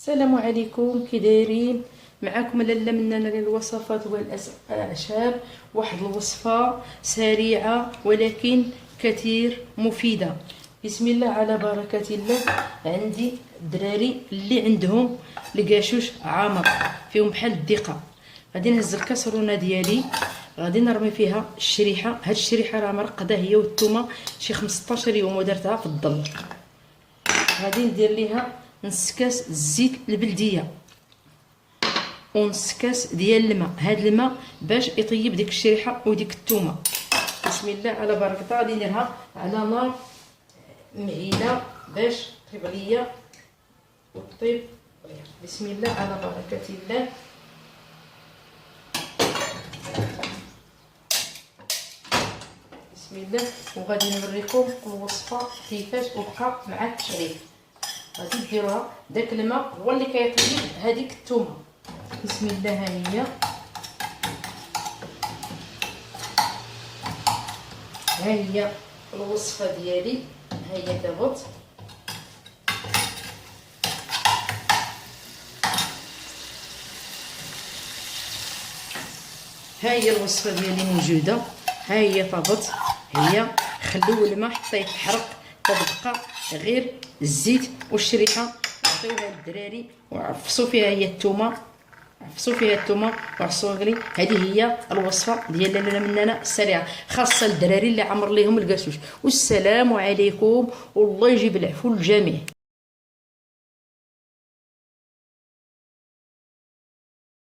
السلام عليكم، كي دايرين؟ معكم لاله مننا للوصفات والاعشاب. واحد الوصفه سريعه ولكن كثير مفيده. بسم الله على بركه الله. عندي الدراري اللي عندهم القاشوش عامر فيهم بحال الدقه، غادي نهز الكاسرونه ديالي، غادي نرمي فيها الشريحه. هاد الشريحه راه مرقده هي والثومه شي 15 يوم ودرتها في الظل. غادي ندير ليها نص كاس الزيت البلديه ونص كاس ديال الماء. هاد الماء باش يطيب ديك الشريحه وديك الثومه. بسم الله على بركه الله. غادي نديرها على نار معيده باش طيب ليا وطيب. بسم الله على بركه الله. بسم الله. وغادي نوريكم الوصفه كيفاش وبقى مع التشريف. غادي ديروها داك الماء هو اللي كيطيب هذيك الثومه. بسم الله. ها هي الوصفه ديالي، ها هي دابط. ها هي الوصفه ديالي موجوده، ها هي طابط. هي خليو الماء حتى يتحرق، تبقى غير الزيت والشريحه. عطيوها للدراري وعفصوا فيها هي الثومه، وعصوا لي. هذه هي الوصفه ديال لاله مننا السريعه، خاصه للدراري اللي عمر ليهم القاسوش. والسلام عليكم، والله يجيب العفو للجميع.